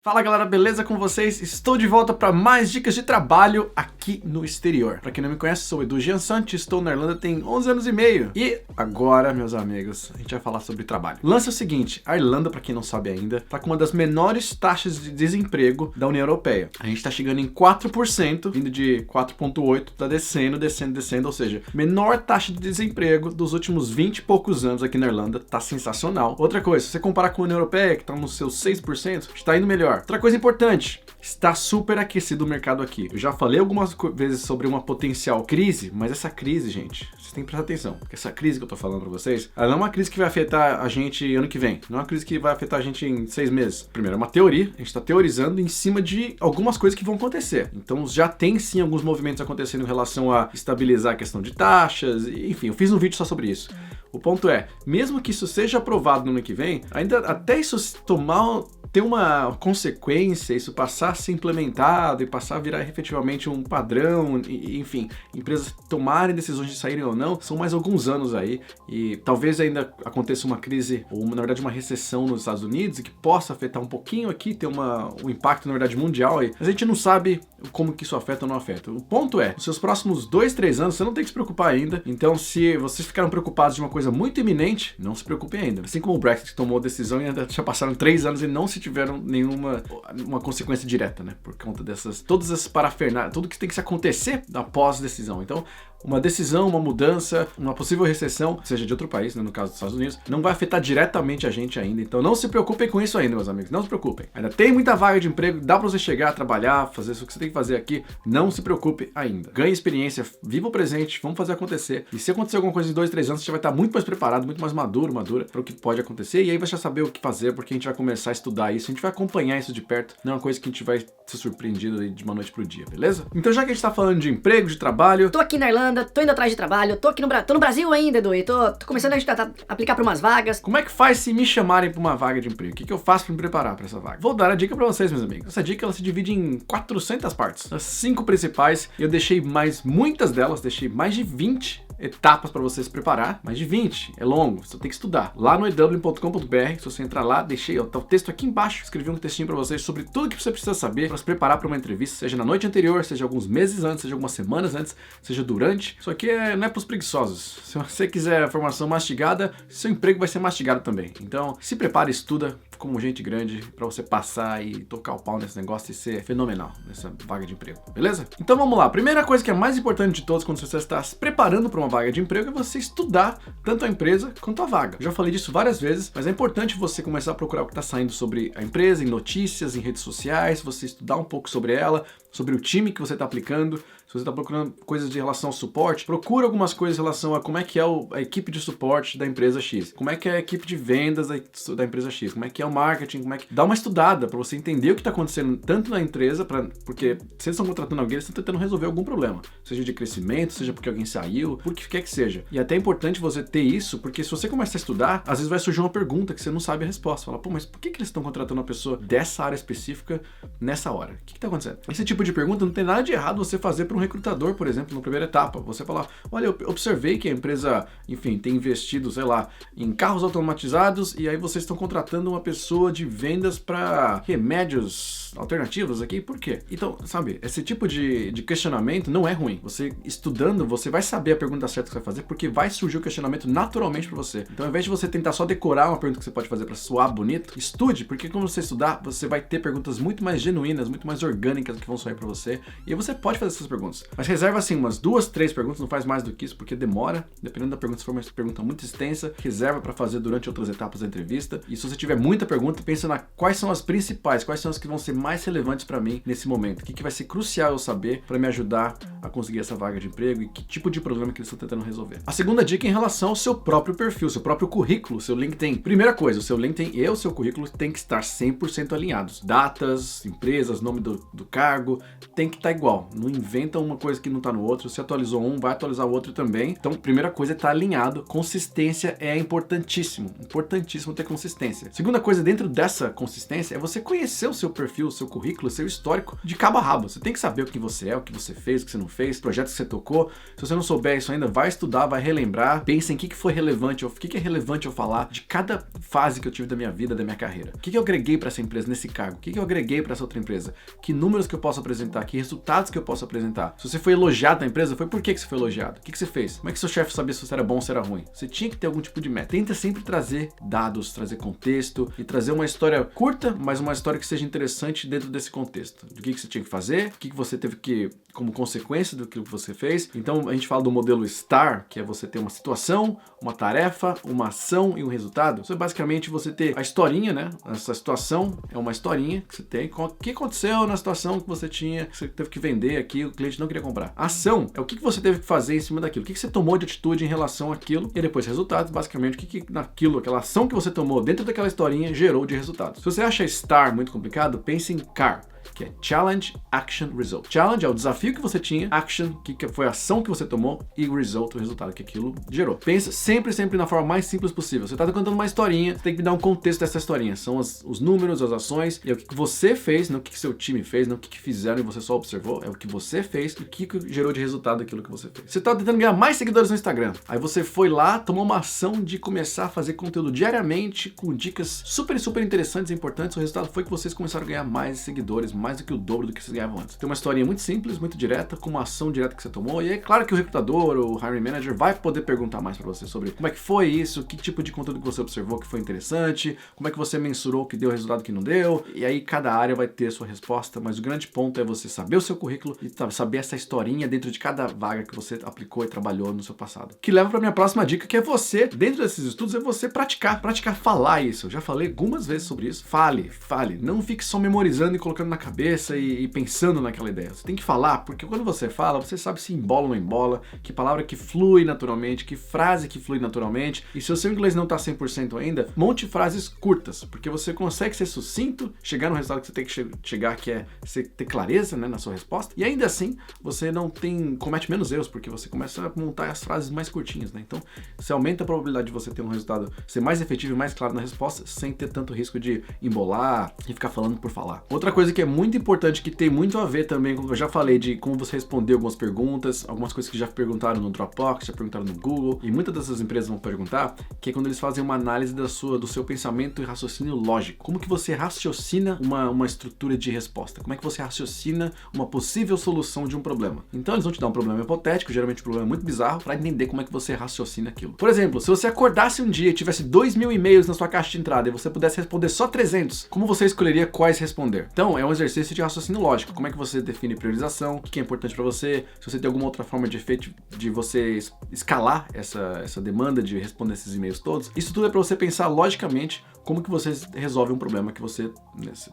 Fala galera, beleza com vocês? Estou de volta para mais dicas de trabalho aqui no exterior. Para quem não me conhece, sou o Edu Giansante, estou na Irlanda tem 11 anos e meio. E agora, meus amigos, a gente vai falar sobre trabalho. O lance é o seguinte, a Irlanda, para quem não sabe ainda, está com uma das menores taxas de desemprego da União Europeia. A gente está chegando em 4%, vindo de 4,8%, está descendo, ou seja, menor taxa de desemprego dos últimos 20 e poucos anos aqui na Irlanda, tá sensacional. Outra coisa, se você comparar com a União Europeia, que está nos seus 6%, está indo melhor. Outra coisa importante, está super aquecido o mercado aqui. Eu já falei algumas vezes sobre uma potencial crise, mas essa crise, gente, vocês têm que prestar atenção, porque essa crise que eu tô falando pra vocês, ela não é uma crise que vai afetar a gente ano que vem, não é uma crise que vai afetar a gente em 6 meses. Primeiro, é uma teoria, a gente tá teorizando em cima de algumas coisas que vão acontecer. Então já tem sim alguns movimentos acontecendo em relação a estabilizar a questão de taxas, enfim, eu fiz um vídeo só sobre isso. O ponto é, mesmo que isso seja aprovado no ano que vem, ainda até isso ter uma consequência, isso passar a ser implementado e passar a virar efetivamente um padrão, enfim, empresas tomarem decisões de saírem ou não, são mais alguns anos aí, e talvez ainda aconteça uma crise, ou na verdade uma recessão nos Estados Unidos, e que possa afetar um pouquinho aqui, ter um impacto na verdade mundial aí, mas a gente não sabe como que isso afeta ou não afeta. O ponto é, nos seus próximos 2, 3 anos, você não tem que se preocupar ainda, então se vocês ficaram preocupados de uma coisa muito iminente, não se preocupem ainda. Assim como o Brexit tomou a decisão e ainda já passaram 3 anos e não se tiveram nenhuma consequência direta, né? Por conta todas essas parafernálias, tudo que tem que se acontecer após a decisão. Então, uma decisão, uma mudança, uma possível recessão, seja de outro país, né, no caso dos Estados Unidos, não vai afetar diretamente a gente ainda. Então não se preocupem com isso ainda, meus amigos, não se preocupem. Ainda tem muita vaga de emprego, dá pra você chegar, trabalhar, fazer isso que você tem que fazer aqui, não se preocupe ainda. Ganhe experiência, viva o presente, vamos fazer acontecer. E se acontecer alguma coisa em 2, 3 anos, você vai estar muito mais preparado, muito mais madura para o que pode acontecer, e aí você vai saber o que fazer, porque a gente vai começar a estudar isso, a gente vai acompanhar isso de perto, não é uma coisa que a gente vai ser surpreendido de uma noite pro dia, beleza? Então já que a gente tá falando de emprego, de trabalho... Tô aqui na Irlanda, tô indo atrás de trabalho, tô no Brasil ainda, Edu, e tô começando a aplicar pra umas vagas. Como é que faz se me chamarem pra uma vaga de emprego? O que eu faço pra me preparar pra essa vaga? Vou dar a dica pra vocês, meus amigos. Essa dica ela se divide em 400 partes. As 5 principais, eu deixei muitas delas, deixei mais de 20 etapas para você se preparar, mais de 20, é longo, você tem que estudar. Lá no ew.com.br, se você entrar lá, deixei tá o texto aqui embaixo, escrevi um textinho para vocês sobre tudo que você precisa saber para se preparar para uma entrevista, seja na noite anterior, seja alguns meses antes, seja algumas semanas antes, seja durante. Isso aqui não é para os preguiçosos. Se você quiser a informação mastigada, seu emprego vai ser mastigado também. Então, se prepare, estuda como gente grande para você passar e tocar o pau nesse negócio e ser fenomenal nessa vaga de emprego, beleza? Então vamos lá, primeira coisa que é mais importante de todos quando você está se preparando para uma vaga de emprego é você estudar tanto a empresa quanto a vaga. Eu já falei disso várias vezes, mas é importante você começar a procurar o que está saindo sobre a empresa, em notícias, em redes sociais, você estudar um pouco sobre ela, sobre o time que você está aplicando. Se você está procurando coisas de relação ao suporte, procura algumas coisas em relação a como é que é a equipe de suporte da empresa X, como é que é a equipe de vendas da empresa X, como é que é o marketing, dá uma estudada para você entender o que está acontecendo tanto na empresa, porque se eles estão contratando alguém, eles estão tentando resolver algum problema, seja de crescimento, seja porque alguém saiu, por que quer que seja. E é até importante você ter isso, porque se você começar a estudar, às vezes vai surgir uma pergunta que você não sabe a resposta. Fala, pô, mas por que eles estão contratando uma pessoa dessa área específica nessa hora? O que está acontecendo? Esse tipo de pergunta não tem nada de errado você fazer para um recrutador, por exemplo, na primeira etapa. Você falar, olha, eu observei que a empresa, enfim, tem investido, sei lá, em carros automatizados e aí vocês estão contratando uma pessoa de vendas para remédios alternativos aqui, por quê? Então, sabe, esse tipo de questionamento não é ruim. Você estudando, você vai saber a pergunta certa que você vai fazer, porque vai surgir o questionamento naturalmente para você. Então, ao invés de você tentar só decorar uma pergunta que você pode fazer para soar bonito, estude, porque quando você estudar, você vai ter perguntas muito mais genuínas, muito mais orgânicas que vão sair para você, e você pode fazer essas perguntas. Mas reserva assim umas 2, 3 perguntas, não faz mais do que isso, porque demora, dependendo da pergunta, se for uma pergunta muito extensa, reserva para fazer durante outras etapas da entrevista. E se você tiver muita pergunta, pensa quais são as principais, quais são as que vão ser mais relevantes para mim nesse momento, o que vai ser crucial eu saber para me ajudar a conseguir essa vaga de emprego e que tipo de problema que eles estão tentando resolver. A segunda dica é em relação ao seu próprio perfil, seu próprio currículo, seu LinkedIn. Primeira coisa, o seu LinkedIn e o seu currículo tem que estar 100% alinhados. Datas, empresas, nome do cargo, tem que estar igual. Não inventa uma coisa que não está no outro. Se atualizou um, vai atualizar o outro também. Então, primeira coisa é estar alinhado. Consistência é importantíssimo. Importantíssimo ter consistência. Segunda coisa, dentro dessa consistência, é você conhecer o seu perfil, o seu currículo, o seu histórico de cabo a rabo. Você tem que saber o que você é, o que você fez, o que você não fez, projetos que você tocou. Se você não souber isso ainda, vai estudar, vai relembrar, pensa em o que foi relevante, o que é relevante eu falar de cada fase que eu tive da minha vida, da minha carreira. O que eu agreguei para essa empresa nesse cargo? O que eu agreguei para essa outra empresa? Que números que eu posso apresentar? Que resultados que eu posso apresentar? Se você foi elogiado na empresa, foi por que você foi elogiado? O que você fez? Como é que seu chefe sabia se você era bom ou se era ruim? Você tinha que ter algum tipo de meta. Tenta sempre trazer dados, trazer contexto e trazer uma história curta, mas uma história que seja interessante dentro desse contexto. Do que você tinha que fazer, o que você teve que, como consequência do que você fez. Então a gente fala do modelo STAR, que é você ter uma situação, uma tarefa, uma ação e um resultado. Isso é basicamente você ter a historinha, né? Essa situação é uma historinha que você tem. O que aconteceu na situação que você tinha, que você teve que vender aqui, o cliente não queria comprar. A ação é o que você teve que fazer em cima daquilo. O que você tomou de atitude em relação àquilo. E depois resultados, basicamente, o que naquilo, aquela ação que você tomou dentro daquela historinha gerou de resultados. Se você acha STAR muito complicado, pense em CAR, que é Challenge, Action, Result. Challenge é o desafio que você tinha, Action, que foi a ação que você tomou, e Result, o resultado que aquilo gerou. Pensa sempre na forma mais simples possível. Você está contando uma historinha, você tem que me dar um contexto dessa historinha. São os números, as ações, e é o que você fez, não o que seu time fez, não o que fizeram e você só observou, é o que você fez e o que gerou de resultado aquilo que você fez. Você está tentando ganhar mais seguidores no Instagram. Aí você foi lá, tomou uma ação de começar a fazer conteúdo diariamente, com dicas super interessantes e importantes. O resultado foi que vocês começaram a ganhar mais seguidores, mais do que o dobro do que vocês ganhavam antes. Tem uma historinha muito simples, muito direta, com uma ação direta que você tomou, e é claro que o recrutador, o hiring manager, vai poder perguntar mais para você sobre como é que foi isso, que tipo de conteúdo que você observou que foi interessante, como é que você mensurou que deu resultado que não deu, e aí cada área vai ter a sua resposta, mas o grande ponto é você saber o seu currículo e saber essa historinha dentro de cada vaga que você aplicou e trabalhou no seu passado. Que leva para minha próxima dica, que é você, dentro desses estudos, é você praticar falar isso. Eu já falei algumas vezes sobre isso. Fale, não fique só memorizando e colocando na cabeça e pensando naquela ideia. Você tem que falar, porque quando você fala, você sabe se embola ou não embola, que palavra que flui naturalmente, que frase que flui naturalmente. E se o seu inglês não tá 100% ainda, monte frases curtas, porque você consegue ser sucinto, chegar no resultado que você tem que chegar, que é você ter clareza, né, na sua resposta, e ainda assim, você comete menos erros, porque você começa a montar as frases mais curtinhas, né? Então, você aumenta a probabilidade de você ter um resultado, ser mais efetivo e mais claro na resposta, sem ter tanto risco de embolar e ficar falando por falar. Outra coisa que é muito importante, que tem muito a ver também com o que eu já falei, de como você responder algumas perguntas, algumas coisas que já perguntaram no Dropbox, já perguntaram no Google, e muitas dessas empresas vão perguntar, que é quando eles fazem uma análise do seu pensamento e raciocínio lógico. Como que você raciocina uma estrutura de resposta? Como é que você raciocina uma possível solução de um problema? Então eles vão te dar um problema hipotético, geralmente um problema muito bizarro, para entender como é que você raciocina aquilo. Por exemplo, se você acordasse um dia e tivesse 2.000 e-mails na sua caixa de entrada e você pudesse responder só 300, como você escolheria quais responder? Então, é um exercício de raciocínio lógico. Como é que você define priorização? O que é importante para você? Se você tem alguma outra forma de você escalar essa demanda de responder esses e-mails todos, isso tudo é para você pensar logicamente como que você resolve um problema que você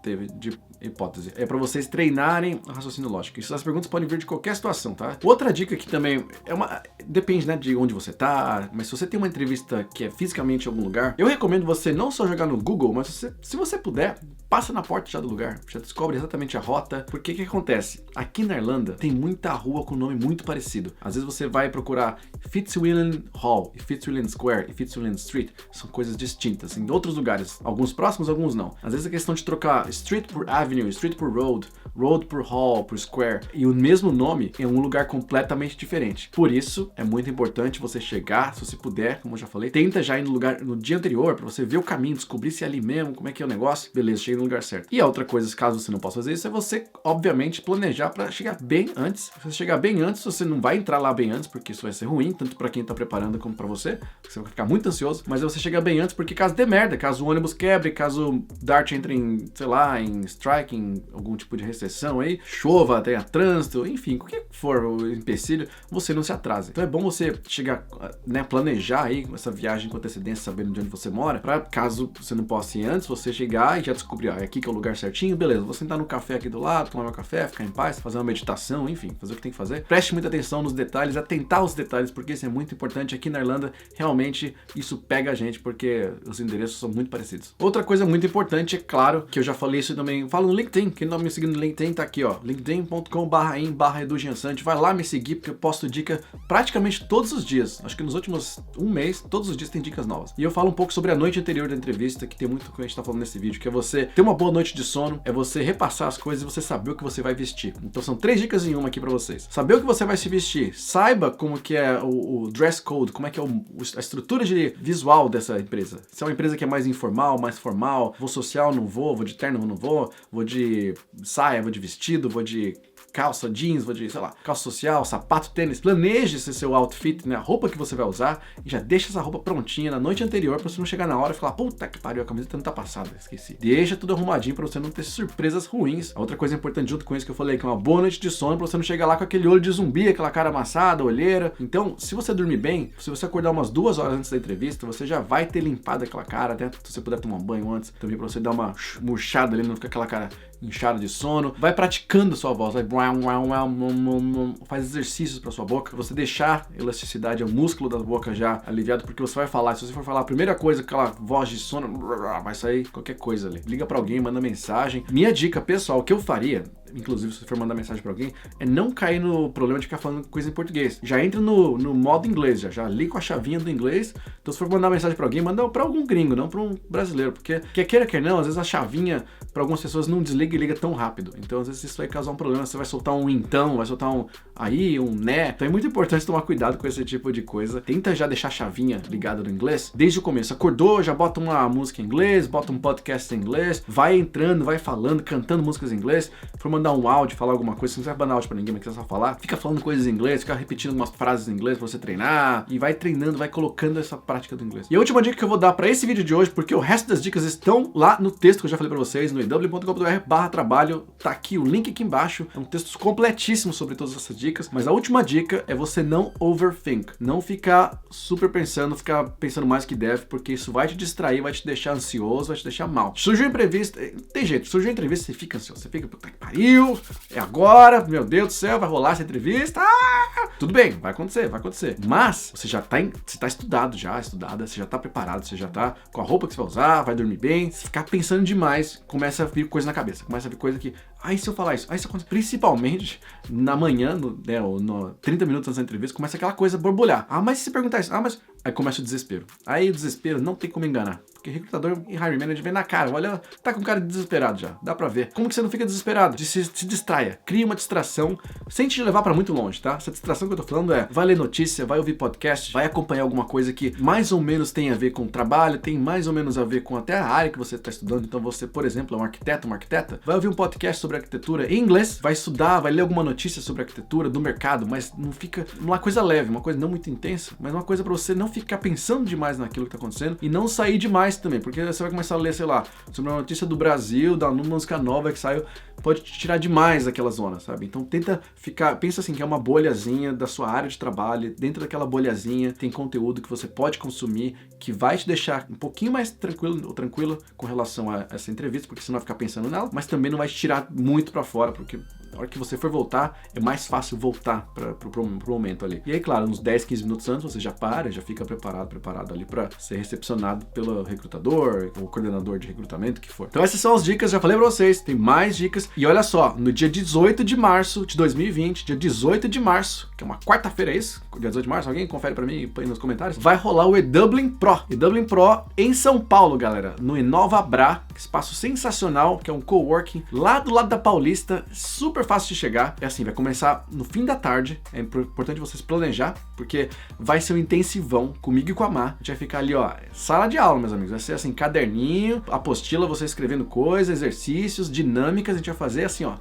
teve de hipótese. É para vocês treinarem o raciocínio lógico. Essas perguntas podem vir de qualquer situação, tá? Outra dica que também depende, né, de onde você tá, mas se você tem uma entrevista que é fisicamente em algum lugar, eu recomendo você não só jogar no Google, mas se você puder, passa na porta já do lugar, já descobre exatamente a rota, porque o que acontece? Aqui na Irlanda tem muita rua com nome muito parecido. Às vezes você vai procurar Fitzwilliam Hall, e Fitzwilliam Square e Fitzwilliam Street, são coisas distintas. Em outros lugares, alguns próximos, alguns não. Às vezes a questão de trocar Street por Avenue, Street por Road, Road por Hall, por Square, e o mesmo nome em um lugar completamente diferente. Por isso, é muito importante você chegar, se você puder, como eu já falei, tenta já ir no lugar no dia anterior, para você ver o caminho, descobrir se é ali mesmo, como é que é o negócio, beleza, chega no lugar certo. E a outra coisa, caso você não possa fazer isso, é você, obviamente, planejar para chegar bem antes. Se você chegar bem antes, você não vai entrar lá bem antes, porque isso vai ser ruim, tanto para quem tá preparando como para você vai ficar muito ansioso, mas é você chegar bem antes, porque caso dê merda, caso o ônibus quebre, caso o Dart entre em, sei lá, em strike, em algum tipo de recessão aí, chova, tenha trânsito, enfim, qualquer que for o empecilho, você não se atrasa. Então é bom você chegar, né, planejar aí essa viagem com antecedência, sabendo de onde você mora, para caso você não possa ir antes, você chegar e já descobrir, é aqui que é o lugar certinho, beleza, vou sentar no café aqui do lado, tomar meu café, ficar em paz, fazer uma meditação, enfim, fazer o que tem que fazer. Preste muita atenção nos detalhes, atentar aos detalhes, porque isso é muito importante. Aqui na Irlanda, realmente, isso pega a gente, porque os endereços são muito parecidos. Outra coisa muito importante, é claro, que eu já falei isso também, falo no LinkedIn, quem não me seguindo no LinkedIn tá aqui, ó, linkedin.com/in/edugiansante. Vai lá me seguir, porque eu posto dica praticamente todos os dias. Acho que nos últimos um mês, todos os dias tem dicas novas. E eu falo um pouco sobre a noite anterior da entrevista, que tem muito que a gente tá falando nesse vídeo, que é você ter uma boa noite de sono, é você repassar as coisas e você saber o que você vai vestir. Então são 3 dicas em uma aqui pra vocês. Saber o que você vai se vestir, saiba como que é o dress code, como é que é a estrutura de visual dessa empresa. Se é uma empresa que é mais informal, mais formal, vou social, não vou de terno, não vou de saia, vou de vestido, vou de calça, jeans, vou de, sei lá, calça social, sapato, tênis. Planeje esse seu outfit, né? A roupa que você vai usar e já deixa essa roupa prontinha na noite anterior pra você não chegar na hora e falar, puta que pariu, a camiseta não tá passada, esqueci. Deixa tudo arrumadinho pra você não ter surpresas ruins. A outra coisa importante junto com isso que eu falei, que é uma boa noite de sono pra você não chegar lá com aquele olho de zumbi, aquela cara amassada, olheira. Então, se você dormir bem, se você acordar umas 2 horas antes da entrevista, você já vai ter limpado aquela cara, até se você puder tomar um banho antes, também pra você dar uma murchada ali, não ficar aquela cara inchada de sono. Vai praticando sua voz, vai faz exercícios pra sua boca, você deixar a elasticidade, o músculo da boca já aliviado, porque você vai falar, se você for falar a primeira coisa, aquela voz de sono, vai sair qualquer coisa ali. Liga pra alguém, manda mensagem. Minha dica pessoal, o que eu faria, inclusive se você for mandar mensagem pra alguém, é não cair no problema de ficar falando coisa em português. Já entra no modo inglês, já liga com a chavinha do inglês. Então se for mandar mensagem pra alguém, manda pra algum gringo, não pra um brasileiro, porque quer queira, quer não, às vezes a chavinha pra algumas pessoas não desliga e liga tão rápido. Então às vezes isso vai causar um problema, você vai soltar um então, vai soltar um aí, um né. Então é muito importante tomar cuidado com esse tipo de coisa. Tenta já deixar a chavinha ligada no inglês desde o começo. Acordou, já bota uma música em inglês, bota um podcast em inglês, vai entrando, vai falando, cantando músicas em inglês. For mandar um áudio, falar alguma coisa, você não vai mandar áudio pra ninguém, mas quiser só falar, fica falando coisas em inglês, fica repetindo algumas frases em inglês pra você treinar, e vai treinando, vai colocando essa prática do inglês. E a última dica que eu vou dar pra esse vídeo de hoje, porque o resto das dicas estão lá no texto que eu já falei pra vocês, no ew.com.br/trabalho, tá aqui o link aqui embaixo, é um texto completíssimo sobre todas essas dicas, mas a última dica é você não overthink, não ficar super pensando, ficar pensando mais que deve, porque isso vai te distrair, vai te deixar ansioso, vai te deixar mal. Surgiu um imprevisto, tem jeito, surgiu uma entrevista, você fica ansioso, você fica, puta que pariu, é agora, meu Deus do céu, vai rolar essa entrevista. Tudo bem, vai acontecer. Mas você já tá, você tá estudado já, estudada, você já tá preparado, você já tá com a roupa que você vai usar, vai dormir bem. Se ficar pensando demais, começa a vir coisa na cabeça, começa a vir coisa que, se eu falar isso, isso acontece. Principalmente na manhã, no 30 minutos antes da entrevista, começa aquela coisa a borbulhar. Mas se você perguntar isso, aí começa o desespero. Aí o desespero não tem como enganar. Porque recrutador e hiring manager vê na cara, olha, tá com cara de desesperado já, dá pra ver. Como que você não fica desesperado? Se distraia, cria uma distração, sem te levar pra muito longe, tá? Essa distração que eu tô falando vai ler notícia, vai ouvir podcast, vai acompanhar alguma coisa que mais ou menos tem a ver com o trabalho, tem mais ou menos a ver com até a área que você tá estudando. Então você, por exemplo, é um arquiteto, uma arquiteta, vai ouvir um podcast sobre arquitetura em inglês, vai estudar, vai ler alguma notícia sobre arquitetura do mercado, mas não fica uma coisa leve, uma coisa não muito intensa, mas uma coisa pra você não ficar pensando demais naquilo que tá acontecendo e não sair demais também, porque você vai começar a ler, sei lá, sobre uma notícia do Brasil, da música nova que saiu, pode te tirar demais daquela zona, sabe? Então tenta ficar, pensa assim, que é uma bolhazinha da sua área de trabalho, dentro daquela bolhazinha tem conteúdo que você pode consumir, que vai te deixar um pouquinho mais tranquilo com relação a essa entrevista, porque você não vai ficar pensando nela, mas também não vai te tirar muito pra fora, porque na hora que você for voltar, é mais fácil voltar pro momento ali. E aí, claro, uns 10, 15 minutos antes, você já fica preparado ali pra ser recepcionado pelo recrutador, ou coordenador de recrutamento, que for. Então essas são as dicas, já falei pra vocês, tem mais dicas. E olha só, no dia 18 de março de 2020, dia 18 de março, que é uma quarta-feira, é isso? Dia 18 de março, alguém confere pra mim e põe nos comentários, vai rolar o eDublin Pro. eDublin Pro em São Paulo, galera, no Inova Bra, espaço sensacional, que é um coworking lá do lado da Paulista, super fácil de chegar. É assim, vai começar no fim da tarde, é importante vocês planejar, porque vai ser um intensivão comigo e com a Má. A gente vai ficar ali, ó, sala de aula, meus amigos, vai ser assim, caderninho, apostila, você escrevendo coisas, exercícios, dinâmicas, a gente vai fazer assim, ó,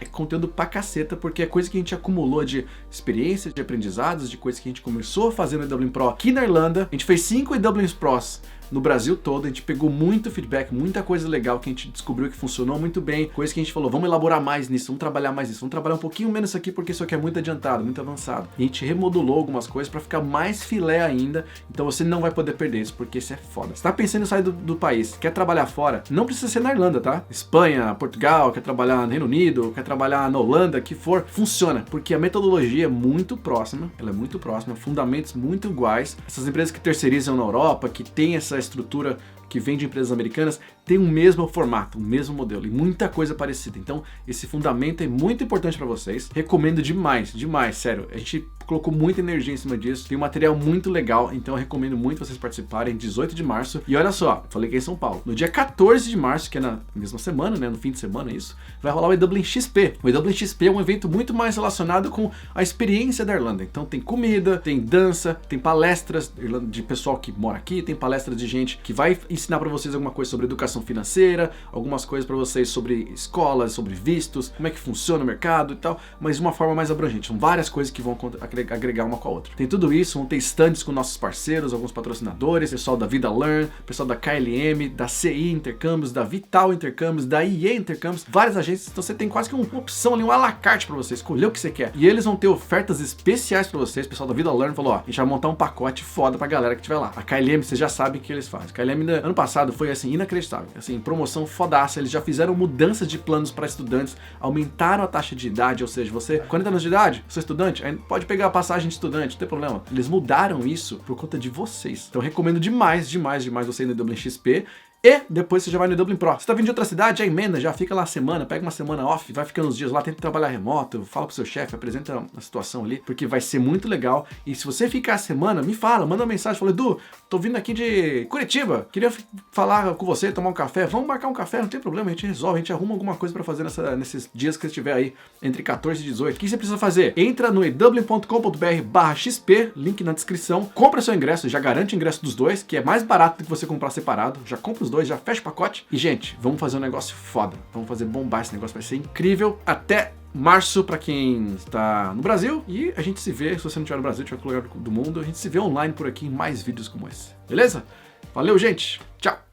é conteúdo pra caceta, porque é coisa que a gente acumulou de experiência, de aprendizados, de coisas que a gente começou a fazer no eDublin Pro aqui na Irlanda. A gente fez 5 eDublin Pros no Brasil todo, a gente pegou muito feedback, muita coisa legal que a gente descobriu que funcionou muito bem, coisa que a gente falou, vamos elaborar mais nisso, vamos trabalhar mais nisso, vamos trabalhar um pouquinho menos aqui porque isso aqui é muito adiantado, muito avançado. E a gente remodulou algumas coisas para ficar mais filé ainda, então você não vai poder perder isso, porque isso é foda. Você tá pensando em sair do país, quer trabalhar fora, não precisa ser na Irlanda, tá? Espanha, Portugal, quer trabalhar no Reino Unido, quer trabalhar na Holanda, que for, funciona, porque a metodologia é muito próxima, ela é muito próxima, fundamentos muito iguais. Essas empresas que terceirizam na Europa, que tem essa estrutura que vem de empresas americanas tem o mesmo formato, o mesmo modelo e muita coisa parecida. Então, esse fundamento é muito importante para vocês. Recomendo demais, demais, sério. A gente colocou muita energia em cima disso. Tem um material muito legal, então eu recomendo muito vocês participarem. 18 de março. E olha só, falei que é em São Paulo. No dia 14 de março, que é na mesma semana, né, no fim de semana, isso, vai rolar o EWIN XP. O EWIN XP é um evento muito mais relacionado com a experiência da Irlanda. Então tem comida, tem dança, tem palestras de pessoal que mora aqui, tem palestras de gente que vai ensinar para vocês alguma coisa sobre educação financeira, algumas coisas para vocês sobre escolas, sobre vistos, como é que funciona o mercado e tal, mas de uma forma mais abrangente. São várias coisas que vão agregar uma com a outra. Tem tudo isso, vão ter stands com nossos parceiros, alguns patrocinadores, pessoal da Vida Learn, pessoal da KLM, da CI Intercâmbios, da Vital Intercâmbios, da IE Intercâmbios, várias agências, então você tem quase que uma opção ali, um à la carte para você escolher o que você quer. E eles vão ter ofertas especiais para vocês. O pessoal da Vida Learn falou, ó, a gente vai montar um pacote foda pra galera que estiver lá. A KLM, vocês já sabem o que eles fazem. A KLM ano passado foi assim, inacreditável, assim, promoção fodaça, eles já fizeram mudanças de planos para estudantes, aumentaram a taxa de idade, ou seja, você, 40 anos de idade, você é estudante, aí pode pegar a passagem de estudante, não tem problema. Eles mudaram isso por conta de vocês. Então eu recomendo demais você ir no EWIN XP. E depois você já vai no EWIN Pro. Você tá vindo de outra cidade, já emenda, já fica lá a semana, pega uma semana off, vai ficando uns dias lá, tenta trabalhar remoto, fala pro seu chefe, apresenta a situação ali, porque vai ser muito legal. E se você ficar a semana, me fala, manda uma mensagem, fala, Edu, tô vindo aqui de Curitiba, queria falar com você, tomar um café, vamos marcar um café, não tem problema, a gente resolve, a gente arruma alguma coisa pra fazer nesses dias que você estiver aí, entre 14 e 18. O que você precisa fazer? Entra no ewin.com.br/xp, link na descrição, compra seu ingresso, já garante o ingresso dos dois, que é mais barato do que você comprar separado, já compra os dois, já fecha o pacote. E, gente, vamos fazer um negócio foda. Vamos fazer bombar esse negócio, vai ser incrível. Até março para quem está no Brasil. E a gente se vê, se você não estiver no Brasil, estiver em qualquer lugar do mundo, a gente se vê online por aqui em mais vídeos como esse. Beleza? Valeu, gente. Tchau.